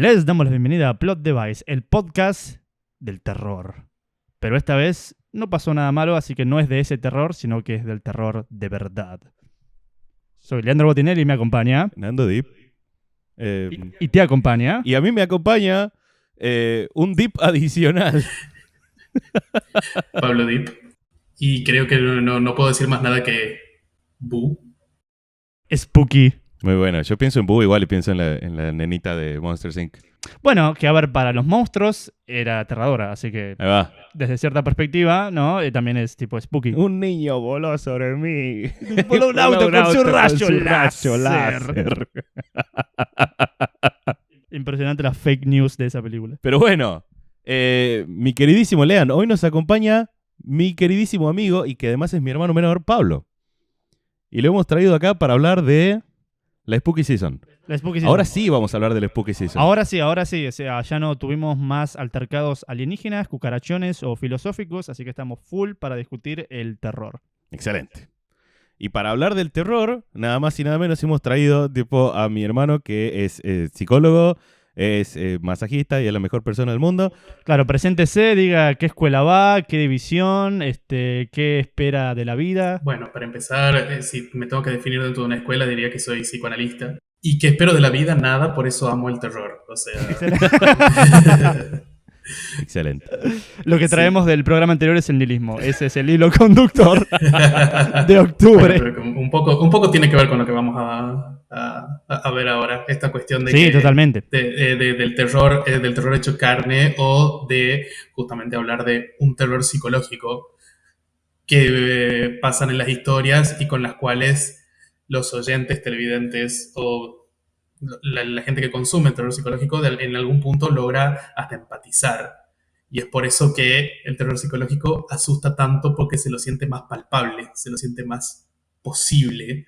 Les damos la bienvenida a Plot Device, el podcast del terror. Pero esta vez no pasó nada malo, así que no es de ese terror, sino que es del terror de verdad. Soy Leandro Botinelli y me acompaña... Nando Deep. Y te acompaña... Y a mí me acompaña un Deep adicional. Pablo Deep. Y creo que no puedo decir más nada que... Boo. Spooky. Muy bueno. Yo pienso en Boo igual y pienso en la nenita de Monsters Inc. Bueno, que a ver, para los monstruos era aterradora, así que Ahí va. desde cierta perspectiva, ¿no? También es tipo spooky. Un niño voló sobre mí. Voló un auto con su rayo rayo láser. Impresionante la fake news de esa película. Pero bueno, mi queridísimo Lean, hoy nos acompaña mi queridísimo amigo y que además es mi hermano menor, Pablo. Y lo hemos traído acá para hablar de la Spooky Season. La Spooky Season. Ahora sí vamos a hablar de la Spooky Season. Ahora sí. O sea, ya no tuvimos más altercados alienígenas, cucarachones o filosóficos, así que estamos full para discutir el terror. Excelente. Y para hablar del terror, nada más y nada menos hemos traído tipo a mi hermano que es psicólogo, es masajista y es la mejor persona del mundo. Claro, preséntese, diga qué escuela va, qué división, qué espera de la vida. Bueno, para empezar, si me tengo que definir dentro de una escuela, diría que soy psicoanalista. Y que espero de la vida nada, por eso amo el terror. O sea... Excelente. Lo que traemos del programa anterior es el nihilismo. Ese es el hilo conductor de octubre. Bueno, pero un poco tiene que ver con lo que vamos a ver ahora. Esta cuestión de Sí, que, totalmente. del terror hecho carne, o de justamente hablar de un terror psicológico que pasan en las historias y con las cuales los oyentes, televidentes o la gente que consume el terror psicológico en algún punto logra hasta empatizar. Y es por eso que el terror psicológico asusta tanto, porque se lo siente más palpable, se lo siente más posible,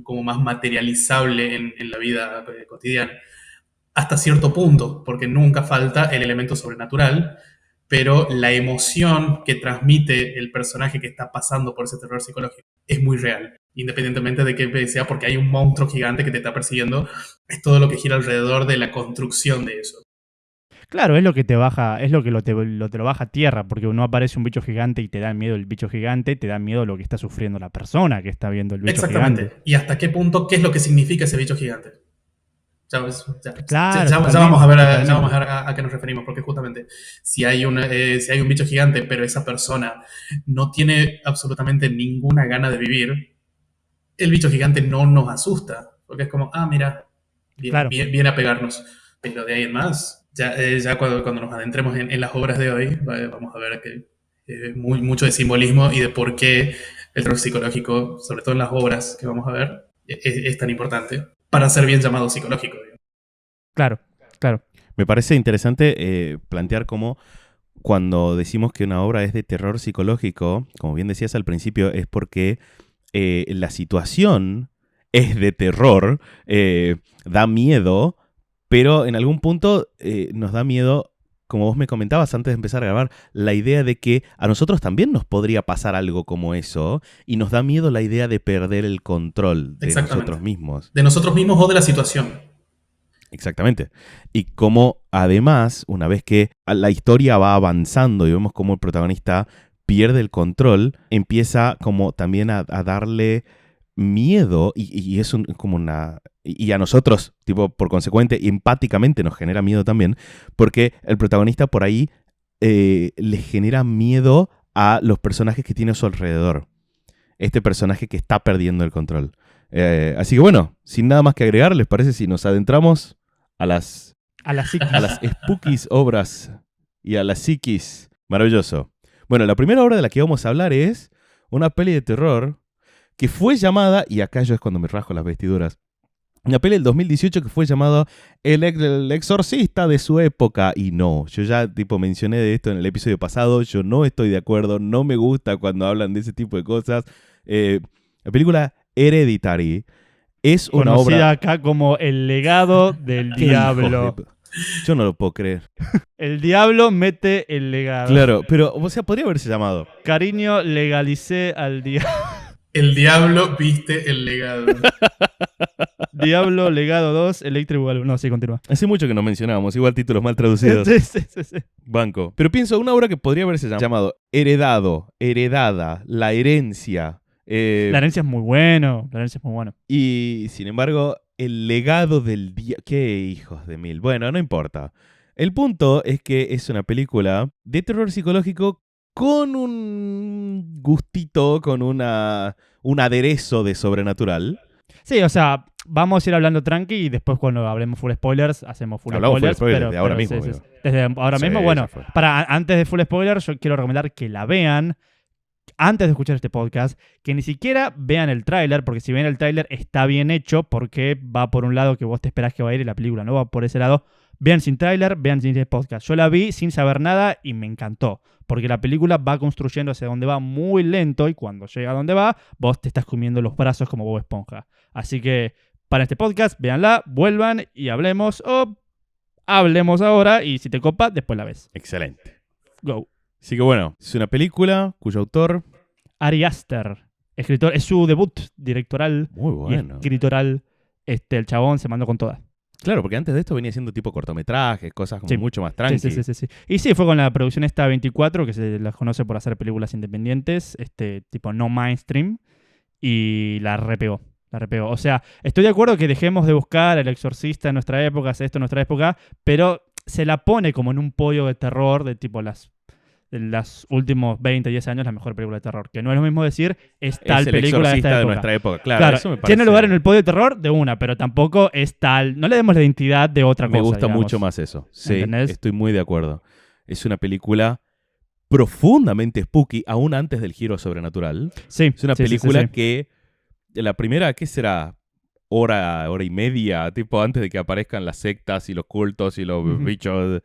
como más materializable en la vida cotidiana. Hasta cierto punto, porque nunca falta el elemento sobrenatural, pero la emoción que transmite el personaje que está pasando por ese terror psicológico es muy real. Independientemente de que sea porque hay un monstruo gigante que te está persiguiendo, es todo lo que gira alrededor de la construcción de eso. Claro, es lo que te baja, es lo que te lo baja a tierra, porque no aparece un bicho gigante y te da miedo el bicho gigante, te da miedo lo que está sufriendo la persona que está viendo el bicho Exactamente. gigante. Y hasta qué punto, qué es lo que significa ese bicho gigante. Claro, ya vamos a ver a qué nos referimos, porque justamente si hay un bicho gigante, pero esa persona no tiene absolutamente ninguna gana de vivir, el bicho gigante no nos asusta, porque es como, mira, viene a pegarnos. Pero de ahí en más, ya cuando nos adentremos en las obras de hoy, vamos a ver que mucho de simbolismo y de por qué el terror psicológico, sobre todo en las obras que vamos a ver, es tan importante para ser bien llamado psicológico. Claro. Me parece interesante plantear cómo cuando decimos que una obra es de terror psicológico, como bien decías al principio, es porque la situación es de terror, da miedo, pero en algún punto nos da miedo, como vos me comentabas antes de empezar a grabar, la idea de que a nosotros también nos podría pasar algo como eso, y nos da miedo la idea de perder el control de nosotros mismos. De nosotros mismos o de la situación. Exactamente. Y como además, una vez que la historia va avanzando y vemos cómo el protagonista pierde el control, empieza como también a darle miedo y es como una... Y a nosotros, tipo, por consecuente, empáticamente nos genera miedo también, porque el protagonista por ahí le genera miedo a los personajes que tiene a su alrededor. Este personaje que está perdiendo el control. Así que bueno, sin nada más que agregar, ¿les parece si nos adentramos a las spookies obras y a las psiquis? Maravilloso. Bueno, la primera obra de la que vamos a hablar es una peli de terror que fue llamada, y acá yo es cuando me rasgo las vestiduras, una peli del 2018 que fue llamada El Exorcista de su época. Y no, yo ya tipo mencioné de esto en el episodio pasado, yo no estoy de acuerdo, no me gusta cuando hablan de ese tipo de cosas. La película Hereditary es una obra... Conocida acá como El legado del diablo. Yo no lo puedo creer. El diablo mete el legado. Claro, pero, o sea, podría haberse llamado. Cariño, legalicé al diablo. El diablo viste el legado. Diablo, Legado 2, Electric Boogaloo. No, sí, continúa. Hace mucho que no mencionábamos, igual títulos mal traducidos. Sí. Banco. Pero pienso, una obra que podría haberse llamado Heredado, Heredada, La Herencia. La herencia es muy bueno. Y, sin embargo, El Legado del Día... ¡Qué hijos de mil! Bueno, no importa. El punto es que es una película de terror psicológico con un gustito, con un aderezo de sobrenatural. Sí, o sea, vamos a ir hablando tranqui y después cuando hablemos full spoilers, hacemos full Hablamos spoilers. full spoilers pero, desde ahora pero mismo, sí. amigo. Desde ahora Sí, mismo, bueno, ya fue. antes de full spoilers, yo quiero recomendar que la vean antes de escuchar este podcast, que ni siquiera vean el tráiler, porque si ven el tráiler está bien hecho, porque va por un lado que vos te esperás que va a ir y la película no va por ese lado. Vean sin tráiler, vean sin este podcast. Yo la vi sin saber nada y me encantó, porque la película va construyendo hacia donde va muy lento y cuando llega a donde va, vos te estás comiendo los brazos como Bob Esponja. Así que para este podcast, véanla, vuelvan y hablemos o hablemos ahora y si te copa, después la ves. Excelente. Go. Así que bueno, es una película cuyo autor... Ari Aster, escritor, es su debut directoral Muy y bueno. escritoral. El chabón se mandó con todas. Claro, porque antes de esto venía siendo tipo cortometrajes, cosas como Sí. mucho más tranqui. Sí. Y sí, fue con la producción esta 24, que se las conoce por hacer películas independientes, tipo no mainstream, y la repegó. O sea, estoy de acuerdo que dejemos de buscar El Exorcista en nuestra época, hacer esto en nuestra época, pero se la pone como en un podio de terror de tipo las últimos 20, 10 años la mejor película de terror. Que no es lo mismo decir es tal Es el película de Exorcista esta de época. nuestra época. Claro, eso me parece... Tiene lugar en el podio de terror de una, pero tampoco es tal... No le demos la identidad de otra cosa, Me gusta digamos. mucho más eso. Sí, ¿Entendés? estoy muy de acuerdo. Es una película profundamente spooky, aún antes del giro sobrenatural. Sí, Es una sí. película que... La primera, ¿qué será? Hora y media, tipo antes de que aparezcan las sectas y los cultos y los Ujú. bichos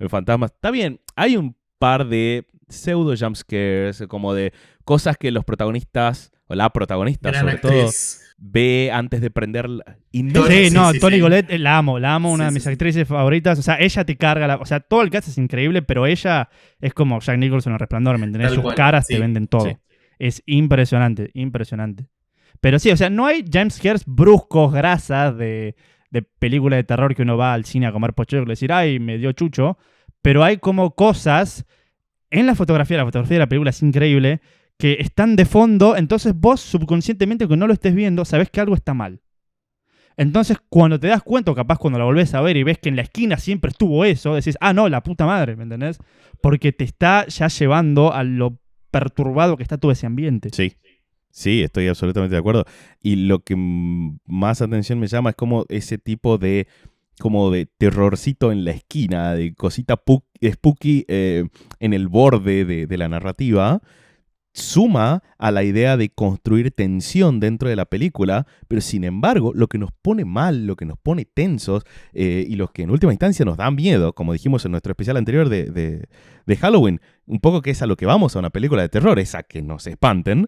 fantasmas. Está bien, hay un par de pseudo jumpscares, como de cosas que los protagonistas, o la protagonista Gran sobre todo, actriz. ve antes de prender... Y no, Sí, Toni sí. Collette, la amo, una de Sí, mis sí. actrices favoritas. O sea, ella te carga, o sea, todo el cast es increíble, pero ella es como Jack Nicholson en El Resplandor, ¿me entendés? Tal Sus cual, caras sí. te venden todo. Sí. Es impresionante. Pero sí, o sea, no hay jumpscares bruscos, grasas de película de terror que uno va al cine a comer pochoclo y decir, ay, me dio chucho. Pero hay como cosas en la fotografía de la película es increíble, que están de fondo, entonces vos subconscientemente, aunque no lo estés viendo, sabés que algo está mal. Entonces, cuando te das cuenta, o capaz cuando la volvés a ver y ves que en la esquina siempre estuvo eso, decís, ah, no, la puta madre, ¿me entendés? Porque te está ya llevando a lo perturbado que está todo ese ambiente. Sí, estoy absolutamente de acuerdo. Y lo que más atención me llama es como ese tipo de terrorcito en la esquina, de cosita spooky en el borde de la narrativa, suma a la idea de construir tensión dentro de la película, pero sin embargo, lo que nos pone mal, lo que nos pone tensos y los que en última instancia nos dan miedo, como dijimos en nuestro especial anterior de Halloween, un poco que es a lo que vamos a una película de terror, es a que nos espanten,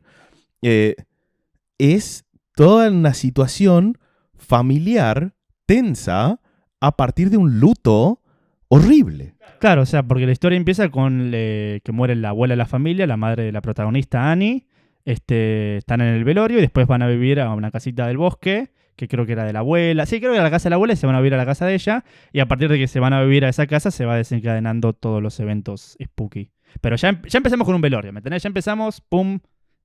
es toda una situación familiar, tensa, a partir de un luto horrible. Claro, o sea, porque la historia empieza con que muere la abuela de la familia, la madre de la protagonista, Annie. Están en el velorio y después van a vivir a una casita del bosque, que creo que era de la abuela. Sí, creo que era la casa de la abuela y se van a vivir a la casa de ella. Y a partir de que se van a vivir a esa casa se va desencadenando todos los eventos spooky. Pero ya empezamos con un velorio, ¿me entendés? Ya empezamos, pum,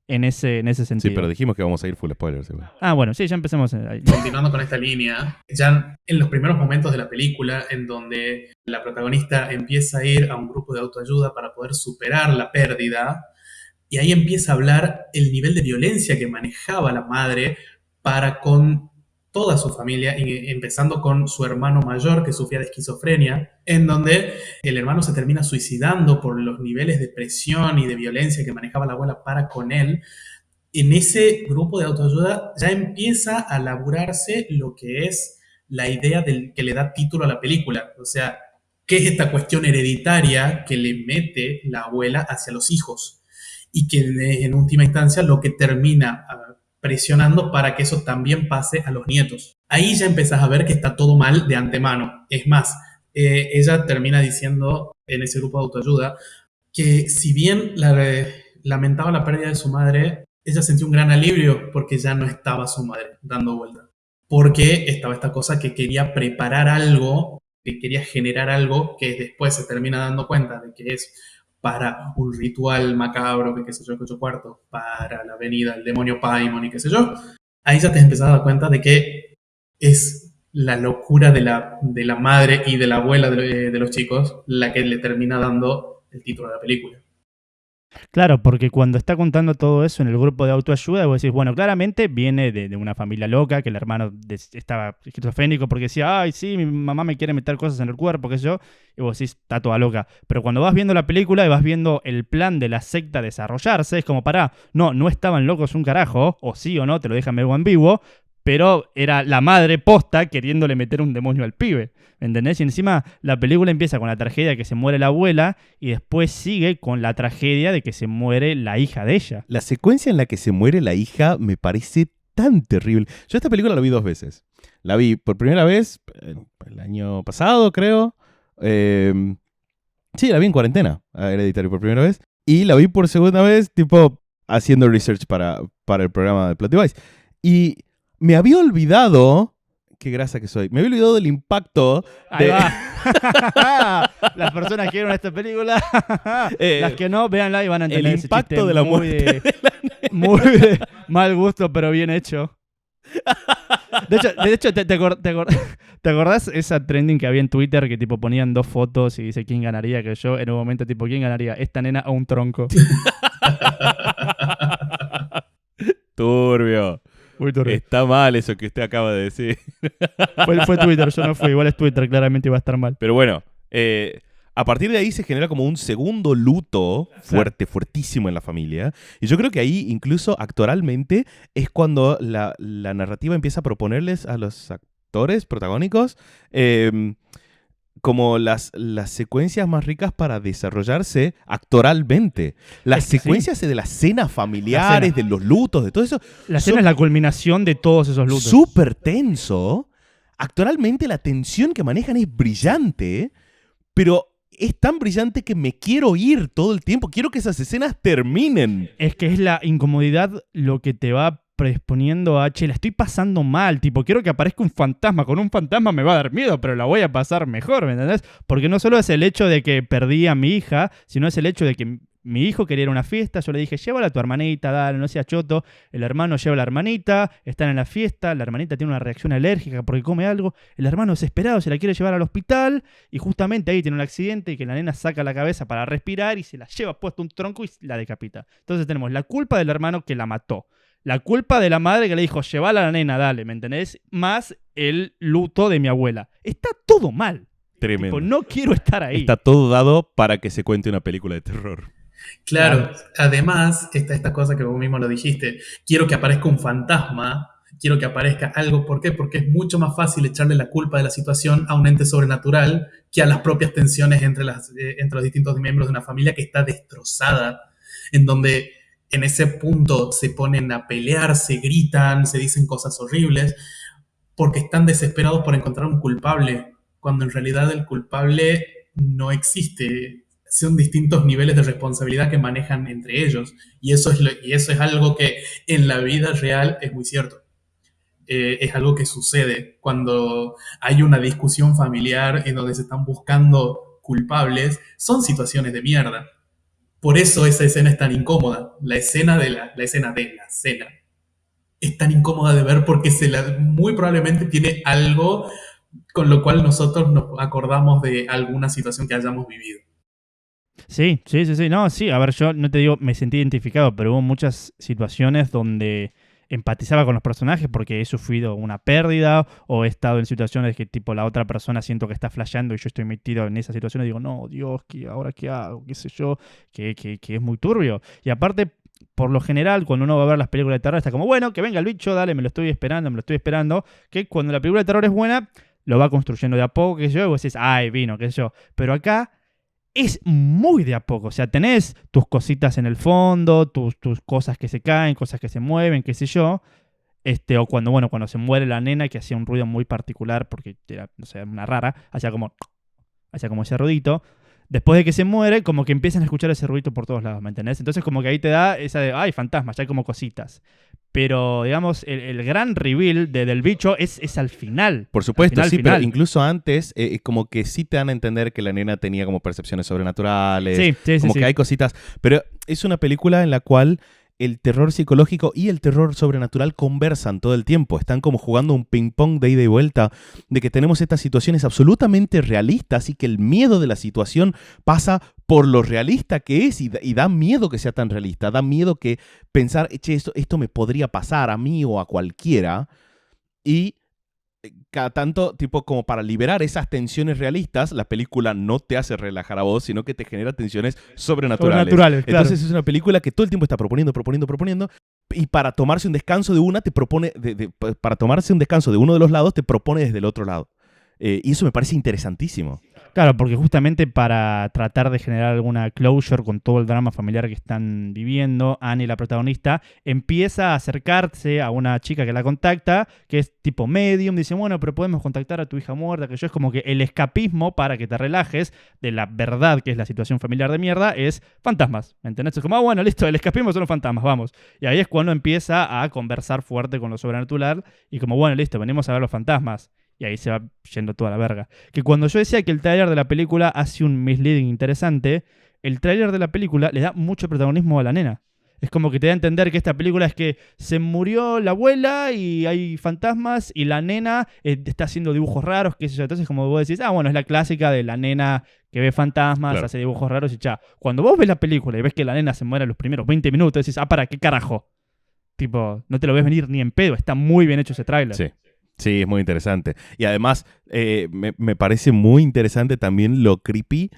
en ese sentido. Sí, pero dijimos que vamos a ir full spoilers. Igual. Ah, bueno, sí, ya empezamos ahí. Continuando con esta línea, ya en los primeros momentos de la película, en donde la protagonista empieza a ir a un grupo de autoayuda para poder superar la pérdida, y ahí empieza a hablar el nivel de violencia que manejaba la madre para con toda su familia, empezando con su hermano mayor que sufría de esquizofrenia, en donde el hermano se termina suicidando por los niveles de presión y de violencia que manejaba la abuela para con él. En ese grupo de autoayuda ya empieza a laburarse lo que es la idea que le da título a la película. O sea, ¿qué es esta cuestión hereditaria que le mete la abuela hacia los hijos? Y que en última instancia lo que termina presionando para que eso también pase a los nietos. Ahí ya empezás a ver que está todo mal de antemano. Es más, ella termina diciendo en ese grupo de autoayuda que si bien lamentaba la pérdida de su madre, ella sintió un gran alivio porque ya no estaba su madre dando vuelta. porque estaba esta cosa que quería preparar algo, que quería generar algo que después se termina dando cuenta de que es para un ritual macabro, que qué sé yo, que ocho cuartos, para la venida del demonio Paimon y qué sé yo. Ahí ya te empezás a dar cuenta de que es la locura de la madre y de la abuela de los chicos la que le termina dando el título de la película. Claro, porque cuando está contando todo eso en el grupo de autoayuda, vos decís, bueno, claramente viene de una familia loca, que el hermano estaba esquizofrénico porque decía, ay, sí, mi mamá me quiere meter cosas en el cuerpo, qué sé yo, y vos decís, está toda loca. Pero cuando vas viendo la película y vas viendo el plan de la secta desarrollarse, es como, pará, no estaban locos un carajo, o sí o no, te lo dejan medio ambiguo, pero era la madre posta queriéndole meter un demonio al pibe. ¿Entendés? Y encima la película empieza con la tragedia de que se muere la abuela y después sigue con la tragedia de que se muere la hija de ella. La secuencia en la que se muere la hija me parece tan terrible. Yo esta película la vi 2 veces. La vi por primera vez el año pasado, creo. Sí, la vi en cuarentena, Hereditary por primera vez. Y la vi por segunda vez, tipo, haciendo research para el programa de Plot Device. Y me había olvidado... Qué grasa que soy. Me había olvidado del impacto Ahí va. Las personas que vieron esta película, las que no, véanla y van a entender el impacto de la muerte. Muy de mal gusto, pero bien hecho. De hecho ¿te acordás esa trending que había en Twitter que tipo ponían 2 fotos y dice quién ganaría? Que yo en un momento tipo, ¿quién ganaría? ¿Esta nena o un tronco? Turbio. Muy turbio. Está mal eso que usted acaba de decir. Fue Twitter, yo no fui. Igual es Twitter, claramente iba a estar mal. Pero bueno, a partir de ahí se genera como un segundo luto fuerte, fuertísimo en la familia. Y yo creo que ahí, incluso actoralmente, es cuando la narrativa empieza a proponerles a los actores protagónicos como las secuencias más ricas para desarrollarse actoralmente. Las secuencias de las cenas familiares, de los lutos, de todo eso. La escena es la culminación de todos esos lutos. Súper tenso. Actoralmente la tensión que manejan es brillante, pero es tan brillante que me quiero ir todo el tiempo. Quiero que esas escenas terminen. Es que es la incomodidad lo que te va predisponiendo a, che, la estoy pasando mal, tipo, quiero que aparezca un fantasma, con un fantasma me va a dar miedo, pero la voy a pasar mejor, ¿me entendés? Porque no solo es el hecho de que perdí a mi hija, sino es el hecho de que mi hijo quería ir a una fiesta, yo le dije, llévala a tu hermanita, dale, no seas choto, el hermano lleva a la hermanita, están en la fiesta, la hermanita tiene una reacción alérgica porque come algo, el hermano desesperado se la quiere llevar al hospital y justamente ahí tiene un accidente y que la nena saca la cabeza para respirar y se la lleva puesto un tronco y la decapita. Entonces tenemos la culpa del hermano que la mató, la culpa de la madre que le dijo, llévala a la nena, dale, ¿me entendés? Más el luto de mi abuela. Está todo mal. Tremendo. Tipo, no quiero estar ahí. Está todo dado para que se cuente una película de terror. Claro, además está esta cosa que vos mismo lo dijiste, quiero que aparezca un fantasma, quiero que aparezca algo, ¿por qué? Porque es mucho más fácil echarle la culpa de la situación a un ente sobrenatural que a las propias tensiones entre los distintos miembros de una familia que está destrozada, en donde en ese punto se ponen a pelear, se gritan, se dicen cosas horribles, porque están desesperados por encontrar un culpable, cuando en realidad el culpable no existe. Son distintos niveles de responsabilidad que manejan entre ellos. Y eso es algo que en la vida real es muy cierto. Es algo que sucede cuando hay una discusión familiar en donde se están buscando culpables. Son situaciones de mierda. Por eso esa escena es tan incómoda. La escena de la cena es tan incómoda de ver porque muy probablemente tiene algo con lo cual nosotros nos acordamos de alguna situación que hayamos vivido. Sí. No, sí, a ver, yo no te digo, me sentí identificado, pero hubo muchas situaciones donde empatizaba con los personajes porque he sufrido una pérdida o he estado en situaciones que tipo la otra persona siento que está flasheando y yo estoy metido en esa situación y digo, no, Dios, ¿ahora qué hago? ¿Qué sé yo? Que es muy turbio. Y aparte, por lo general, cuando uno va a ver las películas de terror, está como, bueno, que venga el bicho, dale, me lo estoy esperando. Que cuando la película de terror es buena, lo va construyendo de a poco, qué sé yo, y vos decís, ay, vino, qué sé yo. Pero acá es muy de a poco. O sea, tenés tus cositas en el fondo, tus cosas que se caen, cosas que se mueven, qué sé yo. O cuando se muere la nena, que hacía un ruido muy particular, porque era, no sé, una rara, hacía como ese ruidito. Después de que se muere, como que empiezan a escuchar ese ruido por todos lados, ¿me entendés? Entonces como que ahí te da esa de, ay, fantasmas, ya hay como cositas. Pero, digamos, el gran reveal del bicho es al final. Por supuesto, al sí, final. pero incluso antes, como que sí te dan a entender que la nena tenía como percepciones sobrenaturales. Sí, como que hay cositas. Pero es una película en la cual el terror psicológico y el terror sobrenatural conversan todo el tiempo. Están como jugando un ping-pong de ida y vuelta, de que tenemos estas situaciones absolutamente realistas y que el miedo de la situación pasa por lo realista que es y da miedo que sea tan realista. Da miedo que pensar, che, esto me podría pasar a mí o a cualquiera. Y cada tanto, tipo, como para liberar esas tensiones realistas, la película no te hace relajar a vos, sino que te genera tensiones sobrenaturales. Claro. Entonces es una película que todo el tiempo está proponiendo, y para tomarse un descanso de una, te propone, para tomarse un descanso de uno de los lados, te propone desde el otro lado. Y eso me parece interesantísimo. Claro, porque justamente para tratar de generar alguna closure con todo el drama familiar que están viviendo, Annie, la protagonista, empieza a acercarse a una chica que la contacta, que es tipo medium, dice, bueno, pero podemos contactar a tu hija muerta, que yo es como que el escapismo para que te relajes de la verdad que es la situación familiar de mierda, es fantasmas, ¿me entendés? Es como, bueno, listo, el escapismo son los fantasmas, vamos. Y ahí es cuando empieza a conversar fuerte con lo sobrenatural y como, bueno, listo, venimos a ver los fantasmas. Y ahí se va yendo toda la verga. Que cuando yo decía que el tráiler de la película hace un misleading interesante, el tráiler de la película le da mucho protagonismo a la nena. Es como que te da a entender que esta película es que se murió la abuela y hay fantasmas y la nena está haciendo dibujos raros, qué sé yo. Entonces como vos decís, bueno, es la clásica de la nena que ve fantasmas, claro, hace dibujos raros y ya. Cuando vos ves la película y ves que la nena se muere en los primeros 20 minutos, decís, ¿para qué carajo? Tipo, no te lo ves venir ni en pedo. Está muy bien hecho ese tráiler. Sí. Sí, es muy interesante. Y además, me parece muy interesante también lo creepy,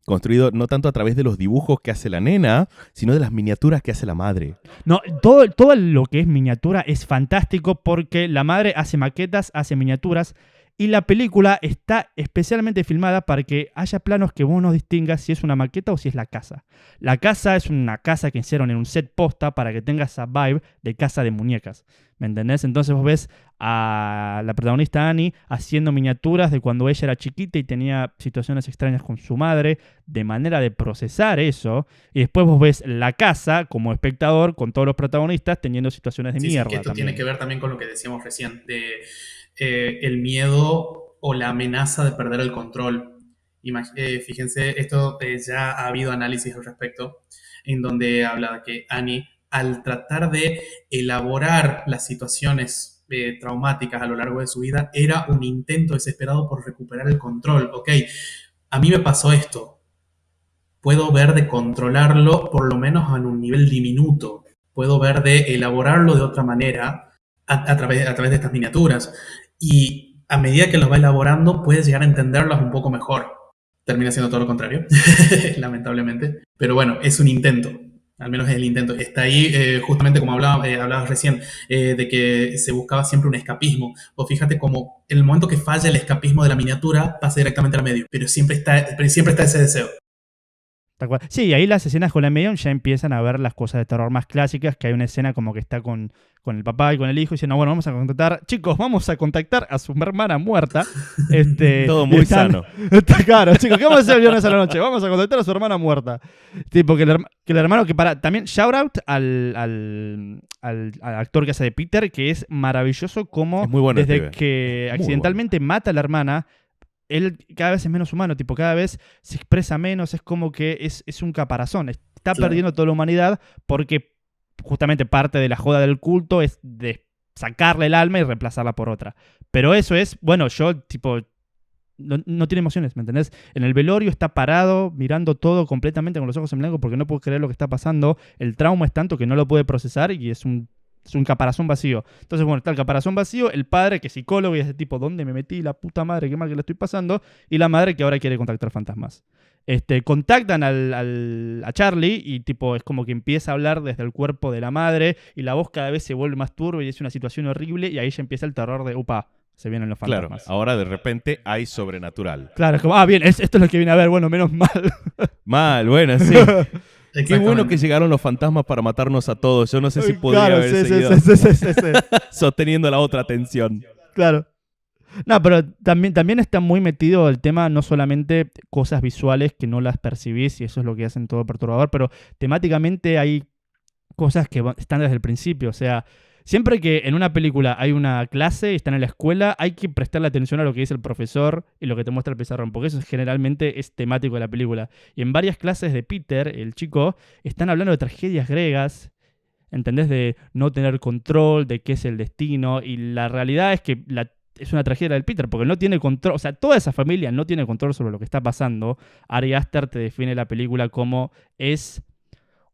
construido no tanto a través de los dibujos que hace la nena, sino de las miniaturas que hace la madre. No, todo lo que es miniatura es fantástico porque la madre hace maquetas, hace miniaturas y la película está especialmente filmada para que haya planos que vos no distingas si es una maqueta o si es la casa. La casa es una casa que hicieron en un set posta para que tenga esa vibe de casa de muñecas. ¿Me entendés? Entonces vos ves a la protagonista Annie haciendo miniaturas de cuando ella era chiquita y tenía situaciones extrañas con su madre, de manera de procesar eso. Y después vos ves la casa como espectador con todos los protagonistas teniendo situaciones de mierda. Sí, que esto también tiene que ver también con lo que decíamos recién, de el miedo o la amenaza de perder el control. Fíjense, esto ya ha habido análisis al respecto, en donde habla de que Annie, al tratar de elaborar las situaciones traumáticas a lo largo de su vida, era un intento desesperado por recuperar el control. Ok, a mí me pasó esto. Puedo ver de controlarlo por lo menos en un nivel diminuto. Puedo ver de elaborarlo de otra manera a través de estas miniaturas. Y a medida que los va elaborando, puedes llegar a entenderlos un poco mejor. Termina siendo todo lo contrario, lamentablemente. Pero bueno, es un intento. Al menos es el intento. Está ahí, justamente como hablabas recién, de que se buscaba siempre un escapismo. O fíjate como en el momento que falla el escapismo de la miniatura, pasa directamente al medio. Pero siempre está ese deseo. Sí, ahí las escenas con la medium ya empiezan a ver las cosas de terror más clásicas, que hay una escena como que está con el papá y con el hijo y dicen, no, bueno, vamos a contactar a su hermana muerta. Todo muy sano. Está claro, chicos, ¿qué vamos a hacer el viernes a la noche? Vamos a contactar a su hermana muerta. Tipo, que el hermano que también, shout out al actor que hace de Peter, que es maravilloso como es muy bueno desde que accidentalmente mata a la hermana, él cada vez es menos humano, tipo, cada vez se expresa menos, es como que es un caparazón, está perdiendo toda la humanidad porque justamente parte de la joda del culto es de sacarle el alma y reemplazarla por otra. Pero eso es, bueno, yo, tipo, no tiene emociones, ¿me entendés? En el velorio está parado, mirando todo completamente con los ojos en blanco porque no puede creer lo que está pasando, el trauma es tanto que no lo puede procesar y es un caparazón vacío. Entonces, bueno, está el caparazón vacío, el padre que es psicólogo y es de tipo, ¿dónde me metí? La puta madre, qué mal que le estoy pasando. Y la madre que ahora quiere contactar fantasmas. Contactan a Charlie y tipo es como que empieza a hablar desde el cuerpo de la madre y la voz cada vez se vuelve más turbia y es una situación horrible y ahí ya empieza el terror de, upa, se vienen los fantasmas. Claro, ahora de repente hay sobrenatural. Claro, es como, bien, esto es lo que viene a ver, bueno, menos mal. Bueno, sí. Qué bueno que llegaron los fantasmas para matarnos a todos. Yo no sé si podría haber seguido sosteniendo la otra tensión. Claro. No, pero también está muy metido el tema, no solamente cosas visuales que no las percibís, y eso es lo que hacen todo perturbador, pero temáticamente hay cosas que están desde el principio. O sea, siempre que en una película hay una clase y están en la escuela, hay que prestarle atención a lo que dice el profesor y lo que te muestra el pizarrón, porque eso generalmente es temático de la película. Y en varias clases de Peter, el chico, están hablando de tragedias griegas. ¿Entendés? De no tener control, de qué es el destino. Y la realidad es que es una tragedia del Peter, porque no tiene control. O sea, toda esa familia no tiene control sobre lo que está pasando. Ari Aster te define la película como es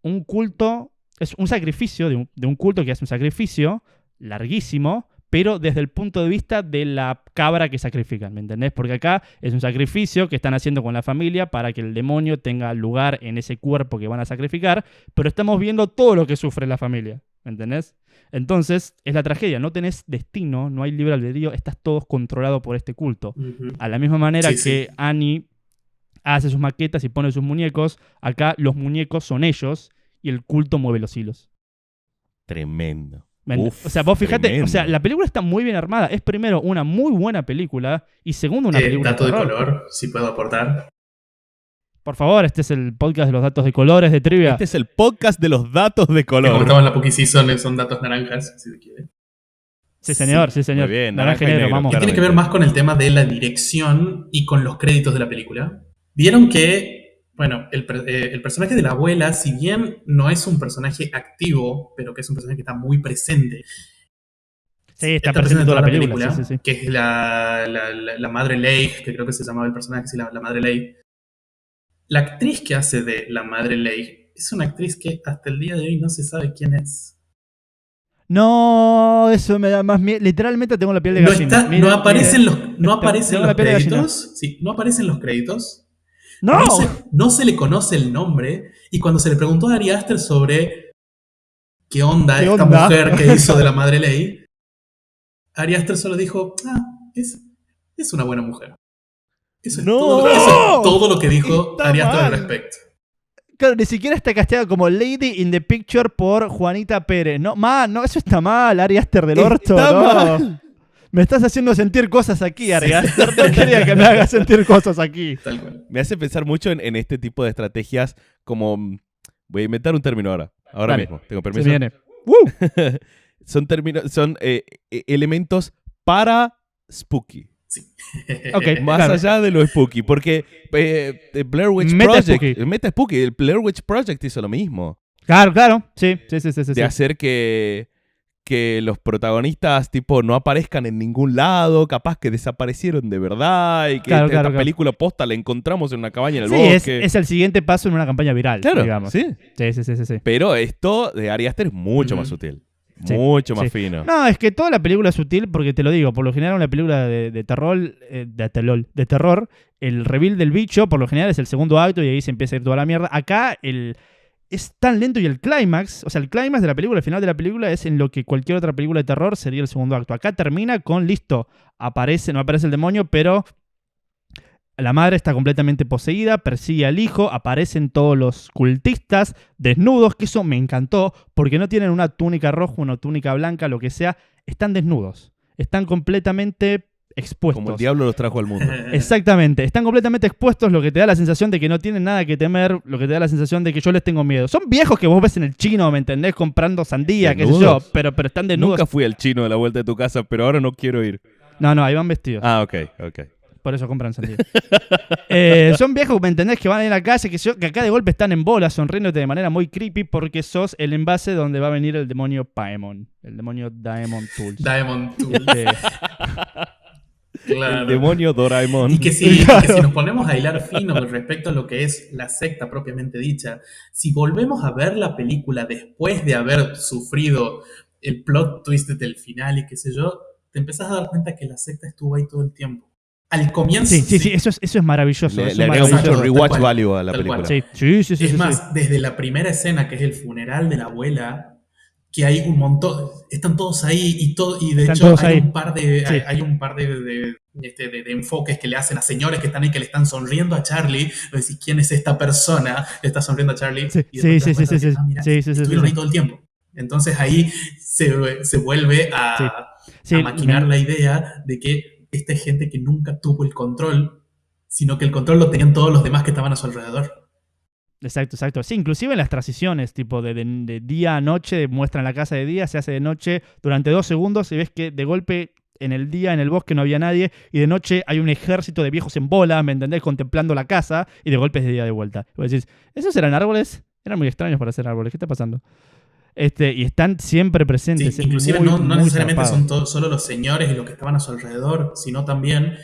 un culto, es un sacrificio de un culto que hace un sacrificio larguísimo, pero desde el punto de vista de la cabra que sacrifican, ¿me entendés? Porque acá es un sacrificio que están haciendo con la familia para que el demonio tenga lugar en ese cuerpo que van a sacrificar, pero estamos viendo todo lo que sufre la familia, ¿me entendés? Entonces, es la tragedia, no tenés destino, no hay libre albedrío, estás todos controlados por este culto. Ujú. A la misma manera Sí, que sí. Annie hace sus maquetas y pone sus muñecos, acá los muñecos son ellos y el culto mueve los hilos. Tremendo. O sea, vos fijate, tremendo. o sea, la película está muy bien armada. Es primero una muy buena película y segundo una película Dato de terror. color, si puedo aportar. Por favor, este es el podcast de los datos de colores de trivia. Este es el podcast de los datos de Que como color. estamos en la Pocky Season, son datos naranjas, si se quiere. Sí, señor, sí, señor. Muy bien, Naranja y naranja y negro, negro, vamos. Que tiene que ver más con el tema de la dirección y con los créditos de la película. Vieron que, bueno, el personaje de la abuela, si bien no es un personaje activo, pero que es un personaje que está muy presente. Sí, está presente en toda la película. Sí. Que es la madre Leigh, que creo que se llamaba el personaje, sí, la madre Leigh. La actriz que hace de la madre Leigh es una actriz que hasta el día de hoy no se sabe quién es. No, eso me da más miedo. Literalmente tengo la piel de No, gallina. no aparecen los tengo la créditos. piel de gallina. Sí, no aparecen los créditos. ¡No! No se le conoce el nombre. Y cuando se le preguntó a Ari Aster sobre qué onda esta mujer que hizo de la madre Leigh, Ari Aster solo dijo, es una buena mujer. Eso es todo lo que dijo Está Ari Aster al mal. respecto. Claro, ni siquiera está casteado como Lady in the Picture por Juanita Pérez. No, no, eso está mal, Ari Aster del orto. Está no. mal. Me estás haciendo sentir cosas aquí, Ari Aster. No quería que me hagas sentir cosas aquí. Tal cual. Me hace pensar mucho en este tipo de estrategias como... Voy a inventar un término ahora. Ahora Dale. mismo. ¿Tengo permiso? Se viene. Son elementos para spooky. Sí. Ok, Más claro. allá de lo spooky. Porque Blair Witch Meta Project... spooky. Meta spooky. El Blair Witch Project hizo lo mismo. Claro. Sí. De hacer que los protagonistas tipo no aparezcan en ningún lado, capaz que desaparecieron de verdad y que esta película posta la encontramos en una cabaña en el bosque. Es el siguiente paso en una campaña viral, Claro, digamos. sí. Sí. Pero esto de Ari Aster es mucho más sutil. Mucho más fino. No, es que toda la película es sutil porque te lo digo, por lo general una película de terror, el reveal del bicho por lo general es el segundo acto y ahí se empieza a ir toda la mierda. Acá es tan lento y el clímax, o sea, el clímax de la película, el final de la película es en lo que cualquier otra película de terror sería el segundo acto. Acá termina con, listo, no aparece el demonio, pero la madre está completamente poseída, persigue al hijo, aparecen todos los cultistas desnudos, que eso me encantó, porque no tienen una túnica roja, una túnica blanca, lo que sea, están desnudos, están completamente expuestos. Como el diablo los trajo al mundo. Exactamente, están completamente expuestos, lo que te da la sensación de que no tienen nada que temer, lo que te da la sensación de que yo les tengo miedo. Son viejos que vos ves en el chino, ¿me entendés? Comprando sandía, qué sé yo, pero están desnudos. Nunca fui al chino de la vuelta de tu casa, pero ahora no quiero ir. No, ahí van vestidos. Ah, ok. Por eso compran sandía. Son viejos, ¿me entendés? Que van en la calle, que acá de golpe están en bola, sonriéndote de manera muy creepy porque sos el envase donde va a venir el demonio Paemon. El demonio Daemon Tools. Daemon Tools. Claro. El demonio Doraemon. Y que si nos ponemos a hilar fino con respecto a lo que es la secta propiamente dicha, si volvemos a ver la película después de haber sufrido el plot twist del final y qué sé yo, te empezás a dar cuenta que la secta estuvo ahí todo el tiempo. Al comienzo... Sí, eso es maravilloso. Le agrega mucho rewatch value a la película. Sí. Es más, desde la primera escena, que es el funeral de la abuela, que hay un montón, están todos ahí y de hecho hay un par de enfoques que le hacen a señores que están ahí, que le están sonriendo a Charlie. Le decís, ¿quién es esta persona? Le está sonriendo a Charlie. Estuvieron ahí todo el tiempo. Entonces ahí se vuelve a maquinar la idea de que esta es gente que nunca tuvo el control, sino que el control lo tenían todos los demás que estaban a su alrededor. Exacto, exacto. Sí, inclusive en las transiciones, tipo de día a noche, muestran la casa de día, se hace de noche durante 2 segundos y ves que de golpe en el día, en el bosque, no había nadie y de noche hay un ejército de viejos en bola, ¿me entendés? Contemplando la casa y de golpe es de día de vuelta. Y vos decís, ¿esos eran árboles? Eran muy extraños para ser árboles. ¿Qué está pasando? Y están siempre presentes. Sí, Es inclusive muy, no muy necesariamente zarpado. son solo los señores y los que estaban a su alrededor, sino también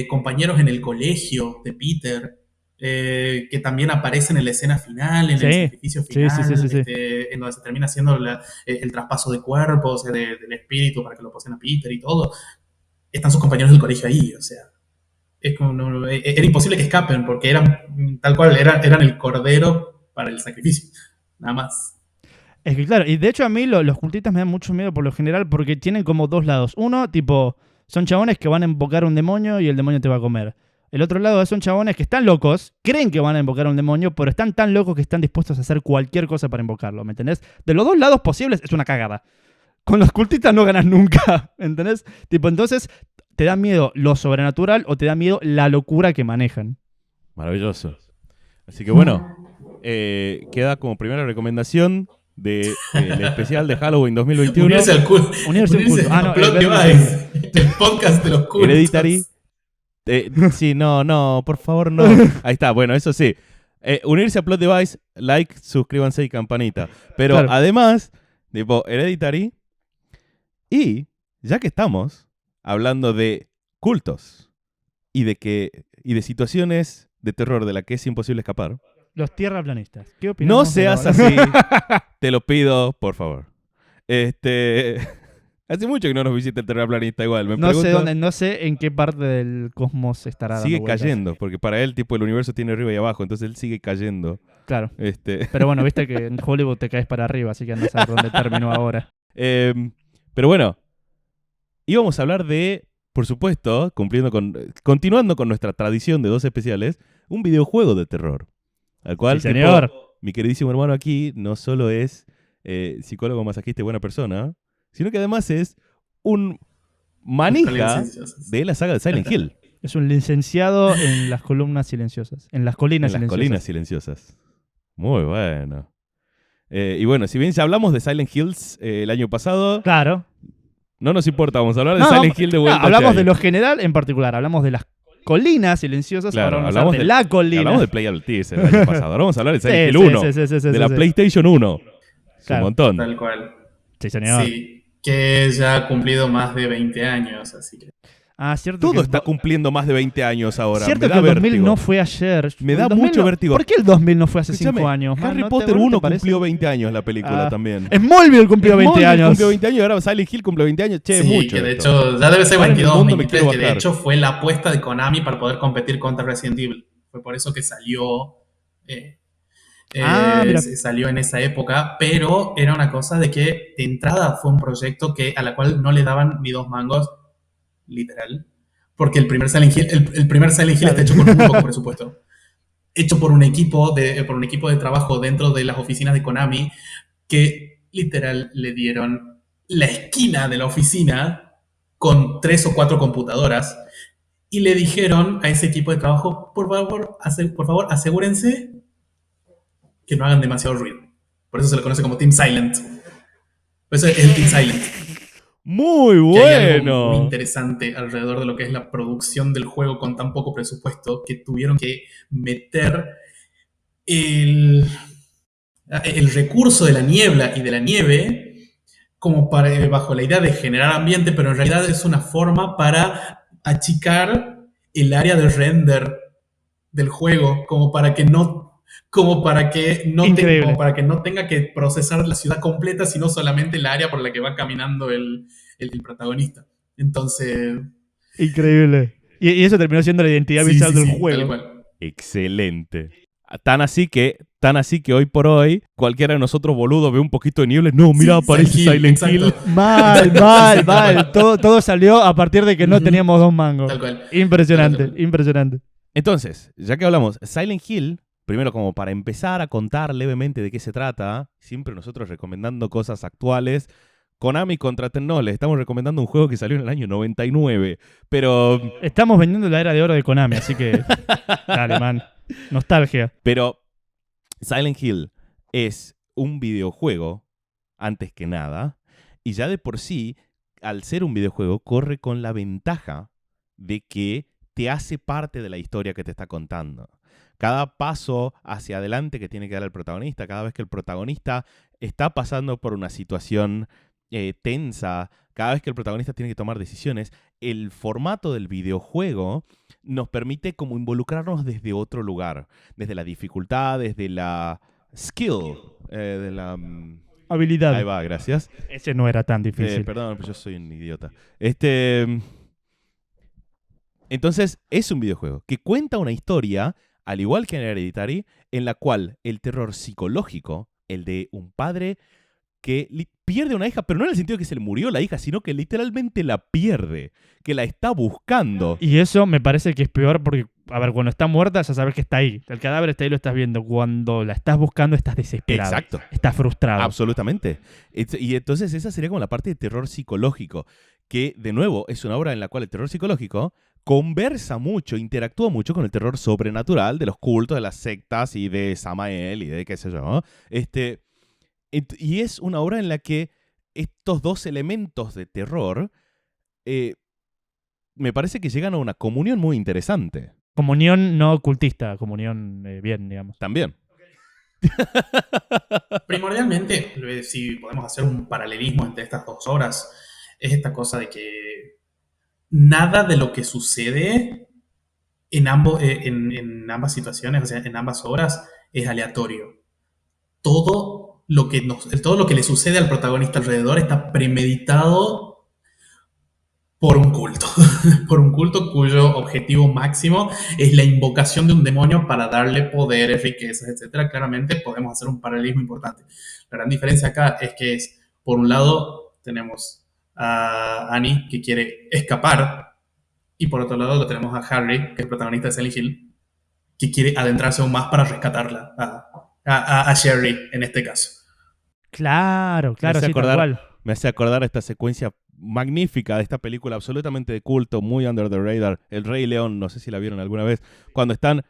compañeros en el colegio de Peter, que también aparecen en la escena final, en el Sí, sacrificio sí, sí, sí, final, sí, sí. en donde se termina haciendo el traspaso de cuerpos, del espíritu para que lo poseen a Peter y todo. Están sus compañeros del colegio ahí, o sea. Es como, era imposible que escapen porque eran tal cual, eran el cordero para el sacrificio, nada más. Es que claro, y de hecho a mí los cultistas me dan mucho miedo por lo general porque tienen como 2 lados. Uno, tipo, son chabones que van a invocar a un demonio y el demonio te va a comer. El otro lado son chabones que están locos, creen que van a invocar a un demonio, pero están tan locos que están dispuestos a hacer cualquier cosa para invocarlo, ¿me entendés? De los 2 lados posibles es una cagada. Con los cultistas no ganas nunca, ¿entendés? Tipo, entonces, ¿te da miedo lo sobrenatural o te da miedo la locura que manejan? Maravilloso. Así que bueno, queda como primera recomendación del especial de Halloween 2021. Unirse al culto. Unirse al culto. Ah, no, Plot Device, el podcast de los cultos. Hereditary. Sí, no, por favor, no. Ahí está, bueno, eso sí. Unirse a Plot Device, like, suscríbanse y campanita. Pero Claro. además, tipo, Hereditary. Y ya que estamos hablando de cultos y de situaciones de terror de la que es imposible escapar, Los tierraplanistas. ¿Qué no opinamos? seas así. Te lo pido, por favor. Hace mucho que no nos visita el terraplanista igual. Me No sé pregunto, dónde, no sé en qué parte del cosmos estará dando sigue vueltas. cayendo, porque para él, tipo, el universo tiene arriba y abajo, entonces él sigue cayendo. Claro. Pero bueno, viste que en Hollywood te caes para arriba, así que andás a ver dónde terminó ahora. Pero bueno, íbamos a hablar de, por supuesto, continuando con nuestra tradición de 2 especiales, un videojuego de terror. Al cual, Sí, señor. tipo, mi queridísimo hermano aquí no solo es psicólogo, masajista y buena persona, sino que además es un manija de la saga de Silent Hill. Es un licenciado en las columnas silenciosas. En las colinas En las silenciosas. colinas silenciosas. Muy bueno. Y bueno, si bien ya hablamos de Silent Hills el año pasado, Claro. no nos importa, vamos a hablar de No, Silent Hill de vuelta. hablamos este de año. lo general en particular. Hablamos de las colinas silenciosas. Claro, ahora vamos a hablar de la colina. Hablamos de Playable Tears el año pasado. Ahora vamos a hablar de Silent Hill Sí, 1. sí, de la sí. PlayStation 1. Es Claro. un montón. Tal cual. Sí, señor. Sí, que ya ha cumplido más de 20 años, así que... Ah, cierto. Todo que está cumpliendo más de 20 años ahora. Cierto Me que da el 2000 vértigo. no fue ayer. Me El da 2000 mucho no- vértigo. ¿Por qué el 2000 no fue hace Escúchame, 5 años? man? Harry ¿No te- Potter no te 1 parece? cumplió 20 años la película Ah. también. Smallville cumplió 20 Smallville años. cumplió 20 años y ahora Silent Hill cumple 20 años. Che, Sí, mucho. que de esto. hecho ya debe ser Ahora en el 22 mundo me 23, quiero que de bajar. hecho fue la apuesta de Konami para poder competir contra Resident Evil. Fue por eso que salió... Mira. salió en esa época, pero era una cosa de que de entrada fue un proyecto a la cual no le daban ni 2 mangos, literal, porque el primer Silent Hill, el primer Silent Hill está hecho con muy poco presupuesto, hecho por un equipo de trabajo dentro de las oficinas de Konami que literal le dieron la esquina de la oficina con 3 o 4 computadoras y le dijeron a ese equipo de trabajo, por favor asegúrense que no hagan demasiado ruido. Por eso se le conoce como Team Silent. Por eso es el Team Silent. Muy Que hay algo muy bueno. interesante alrededor de lo que es la producción del juego con tan poco presupuesto que tuvieron que meter el recurso de la niebla y de la nieve como bajo la idea de generar ambiente, pero en realidad es una forma para achicar el área de render del juego, como para que no Increíble. tenga que procesar la ciudad completa, sino solamente el área por la que va caminando el protagonista. Entonces... Increíble. Y eso terminó siendo la identidad sí, visual sí, del sí, juego. tal cual. Excelente. Tan así que hoy por hoy, cualquiera de nosotros boludo ve un poquito de niebla. No, mira, Sí, aparece Silent Hill. exacto. Mal. Todo salió a partir de que no Ujú. teníamos 2 mangos. Tal cual. Impresionante, Tal cual. impresionante. Entonces, ya que hablamos, Silent Hill, primero como para empezar a contar levemente de qué se trata, siempre nosotros recomendando cosas actuales Konami no, les estamos recomendando un juego que salió en el año 99. Pero Estamos vendiendo la era de oro de Konami, así que dale, man. Nostalgia. Silent Hill es un videojuego, antes que nada, y ya de por sí, al ser un videojuego, corre con la ventaja de que te hace parte de la historia que te está contando. Cada paso hacia adelante que tiene que dar el protagonista, cada vez que el protagonista está pasando por una situación tensa, cada vez que el protagonista tiene que tomar decisiones, el formato del videojuego nos permite como involucrarnos desde otro lugar, desde la dificultad, desde la skill, de la... Habilidad. Ahí va, gracias. Ese no era tan difícil. Perdón, pero yo soy un idiota. Entonces, es un videojuego que cuenta una historia, al igual que en Hereditary, en la cual el terror psicológico, el de un padre que pierde una hija, pero no en el sentido de que se le murió la hija, sino que literalmente la pierde, que la está buscando. Y eso me parece que es peor porque, a ver, cuando está muerta ya sabes que está ahí. El cadáver está ahí, lo estás viendo. Cuando la estás buscando estás desesperado. Exacto. Estás frustrado. Absolutamente. Y entonces esa sería como la parte de terror psicológico, que de nuevo es una obra en la cual el terror psicológico conversa mucho, interactúa mucho con el terror sobrenatural de los cultos, de las sectas y de Samael y de qué sé yo, ¿no? Y es una obra en la que estos dos elementos de terror me parece que llegan a una comunión muy interesante. Comunión no ocultista, comunión bien, digamos. También. Primordialmente, si podemos hacer un paralelismo entre estas dos obras, es esta cosa de que nada de lo que sucede en ambas situaciones, o sea, en ambas obras, es aleatorio. Todo lo que le sucede al protagonista alrededor está premeditado por un culto. Por un culto cuyo objetivo máximo es la invocación de un demonio para darle poderes, riquezas, etc. Claramente podemos hacer un paralelismo importante. La gran diferencia acá es que por un lado, tenemos a Annie que quiere escapar, y por otro lado lo tenemos a Harry, que es el protagonista de Silent Hill, que quiere adentrarse aún más para rescatarla, a Sherry en este caso. Claro, sí, tal cual. Me hace acordar esta secuencia magnífica de esta película absolutamente de culto, muy under the radar, El Rey León, no sé si la vieron alguna vez, cuando está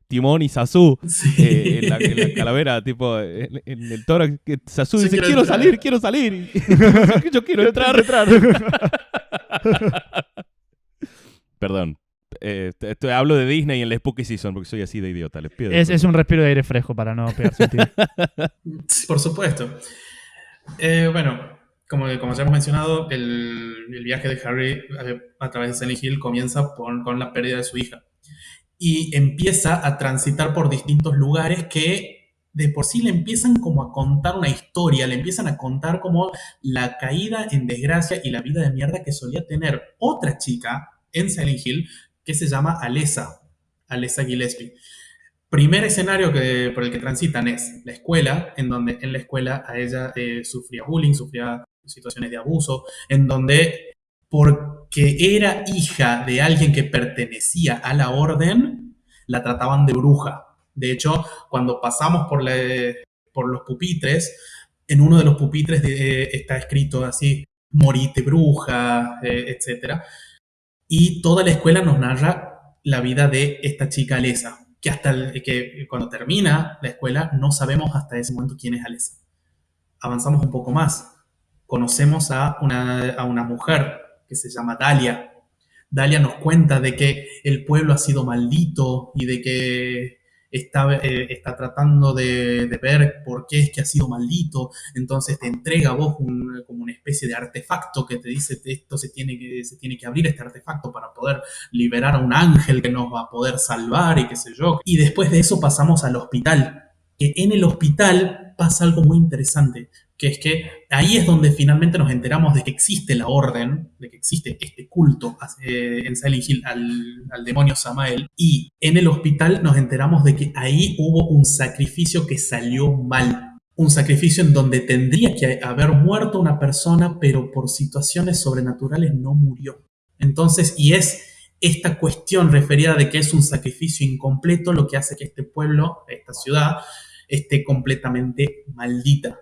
Timón y Sasu en la calavera, tipo en el toro, Sasu dice, quiero salir, yo quiero entrar. Perdón. Hablo de Disney en la Spooky Season porque soy así de idiota. Les pido es un respiro de aire fresco para no pegarse un tiro. Por supuesto. Bueno, como ya hemos mencionado, el viaje de Harry a través de Silent Hill comienza con la pérdida de su hija. Y empieza a transitar por distintos lugares que de por sí le empiezan como a contar una historia, le empiezan a contar como la caída en desgracia y la vida de mierda que solía tener otra chica en Silent Hill que se llama Alessa Gillespie. Primer escenario por el que transitan es la escuela, en donde en la escuela a ella sufría bullying, sufría situaciones de abuso, en donde porque era hija de alguien que pertenecía a la orden, la trataban de bruja. De hecho, cuando pasamos por los pupitres, en uno de los pupitres está escrito así, morite bruja, etc. Y toda la escuela nos narra la vida de esta chica Alessa, que cuando termina la escuela no sabemos hasta ese momento quién es Alessa. Avanzamos un poco más. Conocemos a una mujer que se llama Dalia. Dalia nos cuenta de que el pueblo ha sido maldito y de que está tratando de ver por qué es que ha sido maldito. Entonces te entrega a vos como una especie de artefacto que te dice esto se tiene que abrir, este artefacto, para poder liberar a un ángel que nos va a poder salvar y qué sé yo. Y después de eso pasamos al hospital, que en el hospital pasa algo muy interesante, que es que ahí es donde finalmente nos enteramos de que existe la orden, de que existe este culto en Silent Hill al demonio Samael, y en el hospital nos enteramos de que ahí hubo un sacrificio que salió mal, un sacrificio en donde tendría que haber muerto una persona, pero por situaciones sobrenaturales no murió. Entonces, y es esta cuestión referida de que es un sacrificio incompleto lo que hace que este pueblo, esta ciudad, esté completamente maldita.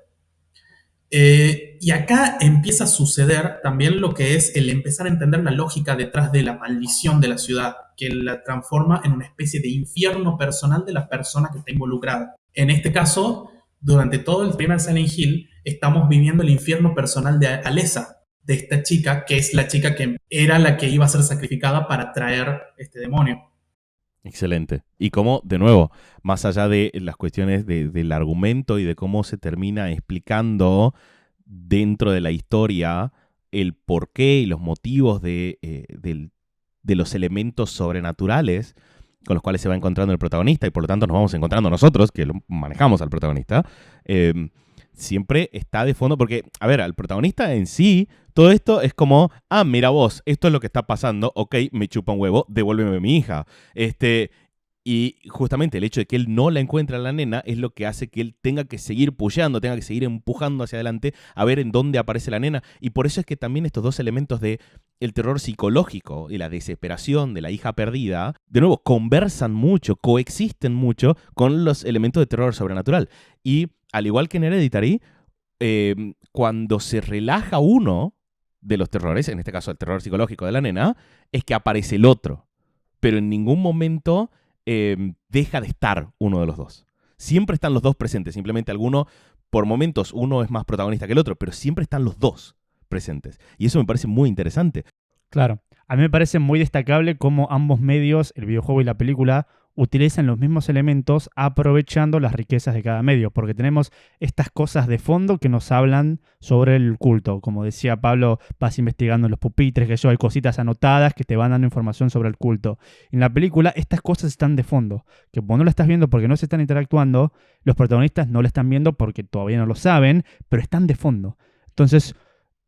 Y acá empieza a suceder también lo que es el empezar a entender la lógica detrás de la maldición de la ciudad, que la transforma en una especie de infierno personal de la persona que está involucrada. En este caso, durante todo el primer Silent Hill, estamos viviendo el infierno personal de Alessa, de esta chica, que es la chica que era la que iba a ser sacrificada para traer este demonio. Excelente. Y como, de nuevo, más allá de las cuestiones del argumento y de cómo se termina explicando dentro de la historia el porqué y los motivos de los elementos sobrenaturales con los cuales se va encontrando el protagonista y por lo tanto nos vamos encontrando nosotros, que lo manejamos al protagonista, siempre está de fondo porque, a ver, al protagonista en sí, todo esto es como, mira vos, esto es lo que está pasando, ok, me chupa un huevo, devuélveme a mi hija. Y justamente el hecho de que él no la encuentre a la nena es lo que hace que él tenga que seguir pusheando, tenga que seguir empujando hacia adelante a ver en dónde aparece la nena. Y por eso es que también estos dos elementos de el terror psicológico y la desesperación de la hija perdida, de nuevo, conversan mucho, coexisten mucho con los elementos de terror sobrenatural. Y al igual que en Hereditary, cuando se relaja uno de los terrores, en este caso el terror psicológico de la nena, es que aparece el otro. Pero en ningún momento deja de estar uno de los dos. Siempre están los dos presentes. Simplemente por momentos, uno es más protagonista que el otro, pero siempre están los dos presentes. Y eso me parece muy interesante. Claro. A mí me parece muy destacable cómo ambos medios, el videojuego y la película, utilizan los mismos elementos aprovechando las riquezas de cada medio, porque tenemos estas cosas de fondo que nos hablan sobre el culto. Como decía Pablo, vas investigando en los pupitres, que hay cositas anotadas que te van dando información sobre el culto. En la película estas cosas están de fondo, que vos no lo estás viendo porque no se están interactuando, los protagonistas no lo están viendo porque todavía no lo saben, pero están de fondo. Entonces,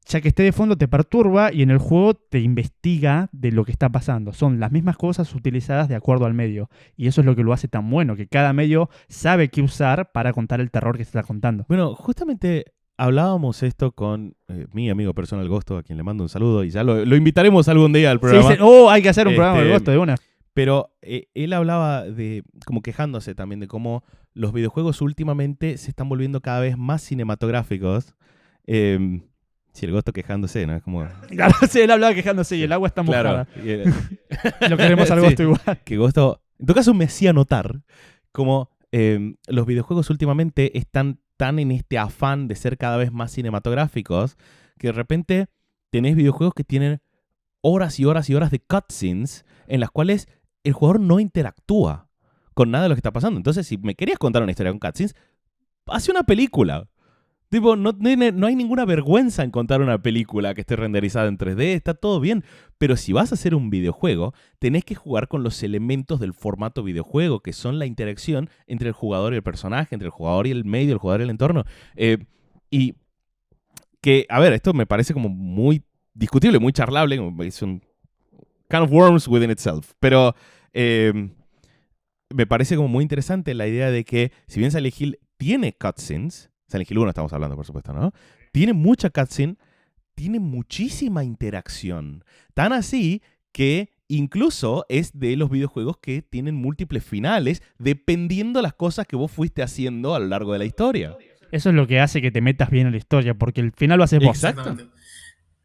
ya que esté de fondo te perturba y en el juego te investiga de lo que está pasando. Son las mismas cosas utilizadas de acuerdo al medio. Y eso es lo que lo hace tan bueno, que cada medio sabe qué usar para contar el terror que se está contando. Bueno, justamente hablábamos esto con mi amigo personal Gosto, a quien le mando un saludo, y ya lo invitaremos algún día al programa. Sí, hay que hacer un programa de Gosto de una. Pero él hablaba de, como quejándose también, de cómo los videojuegos últimamente se están volviendo cada vez más cinematográficos. Sí, el Gosto quejándose, ¿no? Es como... Claro, sí, él hablaba quejándose y el agua está mojada. Claro. Lo queremos al Gosto igual. Que Gosto, en todo caso, me hacía notar como los videojuegos últimamente están tan en este afán de ser cada vez más cinematográficos que de repente tenés videojuegos que tienen horas y horas y horas de cutscenes en las cuales el jugador no interactúa con nada de lo que está pasando. Entonces, si me querías contar una historia con cutscenes, hace una película. Tipo, no hay ninguna vergüenza en contar una película que esté renderizada en 3D, está todo bien. Pero si vas a hacer un videojuego, tenés que jugar con los elementos del formato videojuego, que son la interacción entre el jugador y el personaje, entre el jugador y el medio, el jugador y el entorno. Y que, a ver, esto me parece como muy discutible, muy charlable, es un kind of worms within itself. Pero me parece como muy interesante la idea de que, si bien Silent Hill tiene cutscenes, Silent Hill 1 estamos hablando, por supuesto, ¿no? Tiene mucha cutscene, tiene muchísima interacción. Tan así que incluso es de los videojuegos que tienen múltiples finales, dependiendo las cosas que vos fuiste haciendo a lo largo de la historia. Eso es lo que hace que te metas bien en la historia, porque el final lo haces vos. Exacto.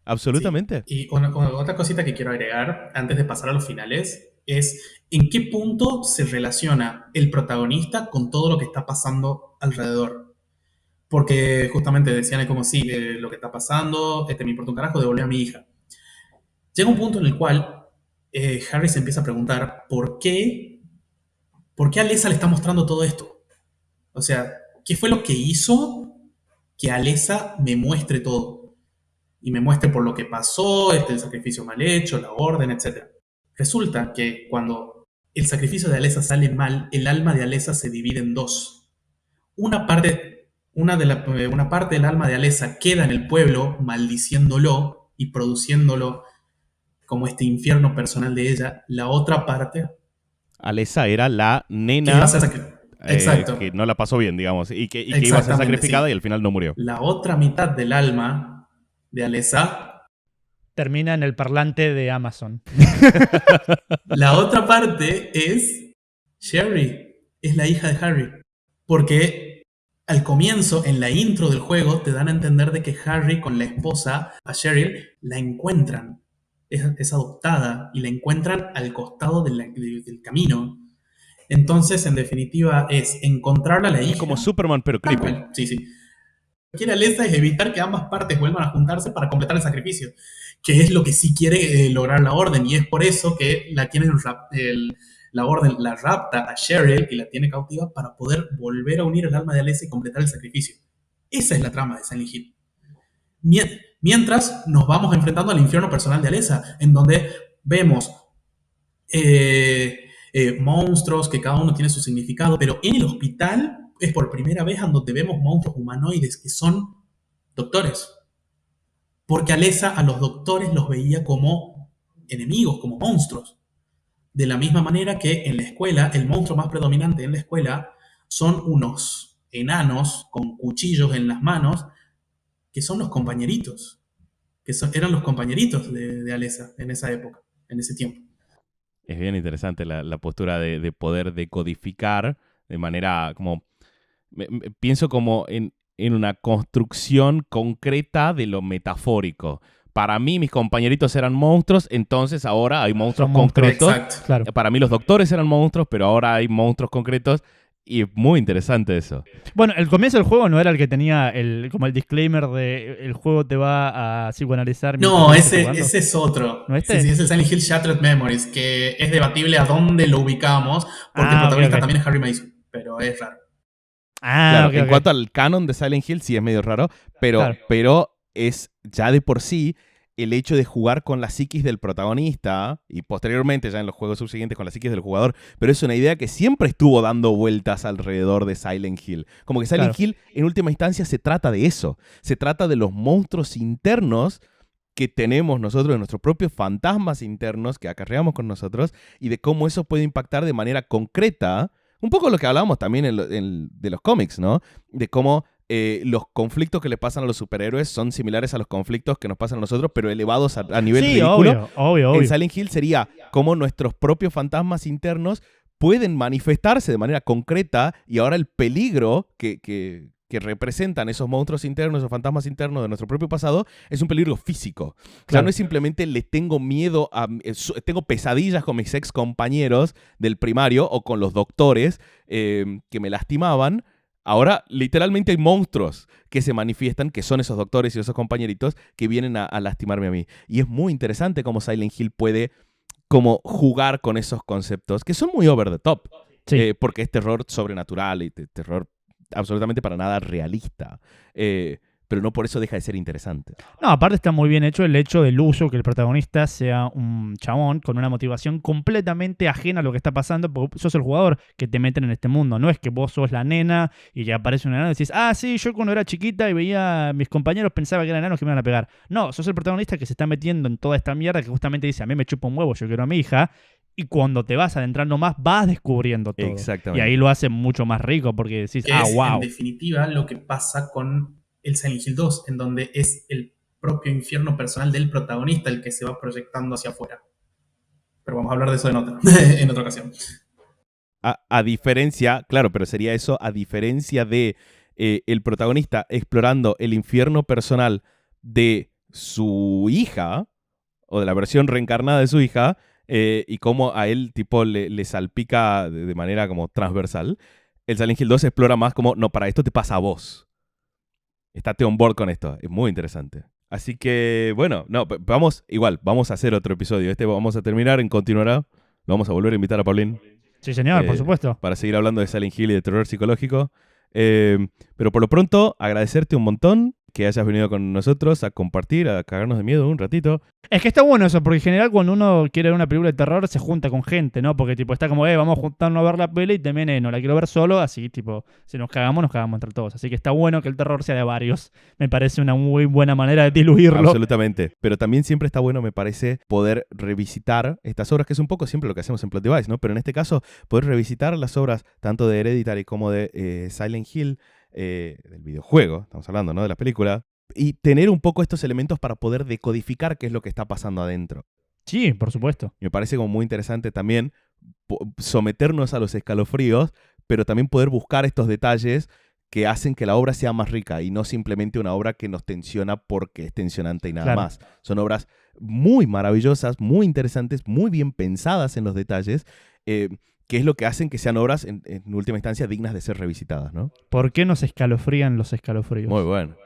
Absolutamente. Sí. Y otra cosita que quiero agregar antes de pasar a los finales es en qué punto se relaciona el protagonista con todo lo que está pasando alrededor. Porque justamente decían como sí, lo que está pasando, me importa un carajo, devolver a mi hija. Llega un punto en el cual Harry se empieza a preguntar ¿por qué a Alessa le está mostrando todo esto? O sea, ¿qué fue lo que hizo que Alessa me muestre todo? Y me muestre por lo que pasó, el sacrificio mal hecho, la orden, etc. Resulta que cuando el sacrificio de Alessa sale mal, el alma de Alessa se divide en dos. Una parte del alma de Alessa queda en el pueblo maldiciéndolo y produciéndolo como este infierno personal de ella. La otra parte... Alessa era la nena que no la pasó bien, digamos, y que iba a ser sacrificada, sí. Y al final no murió. La otra mitad del alma de Alessa termina en el parlante de Amazon. La otra parte es Sherry, es la hija de Harry. Porque Al comienzo, en la intro del juego, te dan a entender de que Harry con la esposa, a Cheryl, la encuentran. Es adoptada y la encuentran al costado del camino. Entonces, en definitiva, es encontrarla a la Es hija. como Superman, pero Tal creepy. cual, sí, sí. Lo que quiere Alessa es evitar que ambas partes vuelvan a juntarse para completar el sacrificio, que es lo que sí quiere lograr la orden, y es por eso que la orden la rapta a Cheryl, que la tiene cautiva, para poder volver a unir el alma de Alessa y completar el sacrificio. Esa es la trama de Silent Hill. Mientras nos vamos enfrentando al infierno personal de Alessa, en donde vemos monstruos que cada uno tiene su significado, pero en el hospital es por primera vez en donde vemos monstruos humanoides que son doctores. Porque Alessa a los doctores los veía como enemigos, como monstruos. De la misma manera que en la escuela, el monstruo más predominante en la escuela son unos enanos con cuchillos en las manos, que son los compañeritos, eran los compañeritos de Alessa en esa época, en ese tiempo. Es bien interesante la postura de poder decodificar de manera como... pienso como en una construcción concreta de lo metafórico. Para mí, mis compañeritos eran monstruos, entonces ahora hay monstruos Son monstruos. concretos. Exacto. Claro. Para mí los doctores eran monstruos, pero ahora hay monstruos concretos. Y es muy interesante eso. Bueno, el comienzo del juego no era el que tenía como el disclaimer de el juego te va a psicoanalizar. No, mientras estés jugando. ese es otro. ¿No este? Sí, sí, es el Silent Hill Shattered Memories, que es debatible a dónde lo ubicamos, porque el protagonista ok. también es Harry Mason, pero es raro. Claro, Ok, en ok. cuanto al canon de Silent Hill, sí es medio raro, Claro. pero es ya de por sí el hecho de jugar con la psiquis del protagonista y posteriormente ya en los juegos subsiguientes con la psiquis del jugador, pero es una idea que siempre estuvo dando vueltas alrededor de Silent Hill. Como que Silent Claro. Hill en última instancia se trata de eso, se trata de los monstruos internos que tenemos nosotros, de nuestros propios fantasmas internos que acarreamos con nosotros y de cómo eso puede impactar de manera concreta, un poco lo que hablábamos también de los cómics, ¿no? De cómo los conflictos que le pasan a los superhéroes son similares a los conflictos que nos pasan a nosotros, pero elevados a nivel Sí, ridículo. obvio. En Silent Hill sería cómo nuestros propios fantasmas internos pueden manifestarse de manera concreta y ahora el peligro que representan esos monstruos internos, esos fantasmas internos de nuestro propio pasado, es un peligro físico. O sea, Claro. no es simplemente le tengo miedo tengo pesadillas con mis ex compañeros del primario o con los doctores que me lastimaban. Ahora, literalmente hay monstruos que se manifiestan, que son esos doctores y esos compañeritos que vienen a lastimarme a mí. Y es muy interesante cómo Silent Hill puede como jugar con esos conceptos que son muy over the top. Sí. Porque es terror sobrenatural y terror absolutamente para nada realista. Pero no por eso deja de ser interesante. No, aparte está muy bien hecho el hecho del uso, que el protagonista sea un chabón con una motivación completamente ajena a lo que está pasando, porque sos el jugador que te meten en este mundo. No es que vos sos la nena y ya aparece una nena y decís, sí, yo cuando era chiquita y veía a mis compañeros pensaba que eran enanos que me iban a pegar. No, sos el protagonista que se está metiendo en toda esta mierda que justamente dice, a mí me chupa un huevo, yo quiero a mi hija. Y cuando te vas adentrando más, vas descubriendo todo. Exactamente. Y ahí lo hace mucho más rico porque decís, Es, wow. en definitiva, lo que pasa con el Silent Hill 2, en donde es el propio infierno personal del protagonista el que se va proyectando hacia afuera. Pero vamos a hablar de eso en otra ocasión. A diferencia, claro, pero sería eso, a diferencia de el protagonista explorando el infierno personal de su hija, o de la versión reencarnada de su hija, y cómo a él tipo le salpica de manera como transversal, el Silent Hill 2 explora más como, no, para esto te pasa a vos. Estate on board con esto, es muy interesante. Así que, bueno, no, vamos a hacer otro episodio. Vamos a terminar, continuará. Lo vamos a volver a invitar a Paulín. Sí, señor, por supuesto. Para seguir hablando de Silent Hill y de terror psicológico. Pero por lo pronto, agradecerte un montón que hayas venido con nosotros a compartir, a cagarnos de miedo un ratito. Es que está bueno eso, porque en general cuando uno quiere ver una película de terror se junta con gente, ¿no? Porque tipo está como, vamos a juntarnos a ver la peli y también no la quiero ver solo, así tipo, si nos cagamos entre todos. Así que está bueno que el terror sea de varios. Me parece una muy buena manera de diluirlo. Absolutamente. Pero también siempre está bueno, me parece, poder revisitar estas obras, que es un poco siempre lo que hacemos en Plot Device, ¿no? Pero en este caso, poder revisitar las obras tanto de Hereditary como de Silent Hill, del videojuego, estamos hablando, ¿no? De la película, y tener un poco estos elementos para poder decodificar qué es lo que está pasando adentro. Sí, por supuesto. Me parece como muy interesante también someternos a los escalofríos, pero también poder buscar estos detalles que hacen que la obra sea más rica y no simplemente una obra que nos tensiona porque es tensionante y nada Claro. más. Son obras muy maravillosas, muy interesantes, muy bien pensadas en los detalles, que es lo que hacen que sean obras, en última instancia, dignas de ser revisitadas, ¿no? ¿Por qué nos escalofrían los escalofríos? Muy bueno.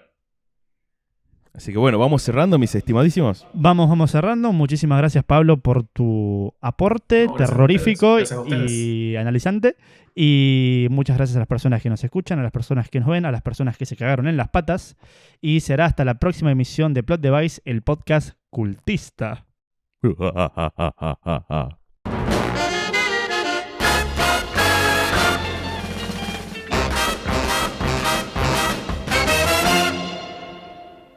Así que bueno, vamos cerrando, mis estimadísimos. Vamos cerrando. Muchísimas gracias, Pablo, por tu aporte No, gracias a terrorífico ustedes. Gracias a ustedes. y analizante. Y muchas gracias a las personas que nos escuchan, a las personas que nos ven, a las personas que se cagaron en las patas. Y será hasta la próxima emisión de Plot Device, el podcast cultista.